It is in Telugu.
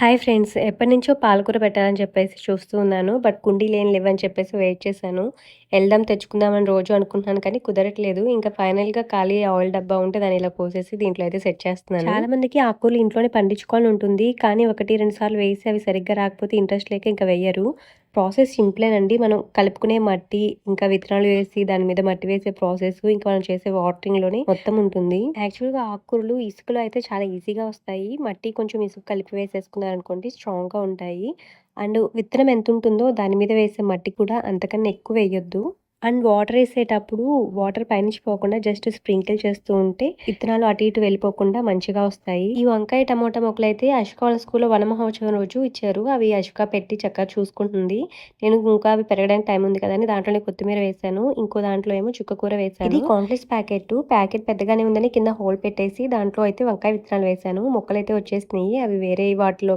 Hi friends. ఎప్పటినుంచో పాలకూర పెట్టాలని చెప్పేసి చూస్తూ ఉన్నాను. బట్ కుండీలేం లేవని చెప్పేసి వెయిట్ చేశాను. ఎళ్దాం తెచ్చుకుందామని రోజు అనుకుంటున్నాను కానీ కుదరట్లేదు. ఇంకా ఫైనల్‌గా ఖాళీ ఆయిల్ డబ్బా ఉంటే దాన్ని ఇలా పోసేసి దీంట్లో అయితే సెట్ చేస్తున్నాను. చాలా మందికి ఆకుకూరలు ఇంట్లోనే పండించుకోవాలని ఉంటుంది. కానీ 1, 2 సార్లు వేసి అవి సరిగ్గా రాకపోతే ఇంట్రెస్ట్ లేక ఇంక వెయ్యరు. ప్రాసెస్ సింపులేనండి. మనం కలుపుకునే మట్టి, ఇంకా విత్తనాలు వేసి దాని మీద మట్టి వేసే ప్రాసెస్, ఇంకా మనం చేసే వాటరింగ్‌లోనే మొత్తం ఉంటుంది. యాక్చువల్‌గా ఆకుకూరలు ఇసుకలో అయితే చాలా ఈజీగా వస్తాయి. మట్టి కొంచెం ఇసుక కలిపి వేసేసుకున్నారనుకోండి స్ట్రాంగ్‌గా ఉంటాయి. అండ్ విత్తనం ఎంతుంటుందో దాని మీద వేసే మట్టి కూడా అంతకన్నా ఎక్కువ వేయొద్దు. అండ్ వాటరేసేటప్పుడు వాటర్ పైనుంచి పోకుండా జస్ట్ స్ప్రింకిల్ చేస్తూ ఉంటే విత్తనాలు అటు ఇటు వెళ్ళిపోకుండా మంచిగా వస్తాయి. ఈ వంకాయ, టమోటా మొక్కలైతే అశోక వాళ్ళ స్కూల్‌లో వన మహోత్సవం రోజు ఇచ్చారు. అవి అశోక పెట్టి చక్కగా చూసుకుంటుంది. నేను ఇంకా అవి పెరగడానికి టైం ఉంది కదా అని దాంట్లోనే కొత్తిమీర వేశాను. ఇంకో దాంట్లో ఏమో చుక్కకూర వేశాను. ఇది కాన్‌ఫ్లెక్స్ ప్యాకెట్. ప్యాకెట్ పెద్దగానే ఉందని కింద హోల్ పెట్టేసి దాంట్లో అయితే వంకాయ విత్తనాలు వేశాను. మొక్కలైతే వచ్చేసినాయి. అవి వేరే వాటిలో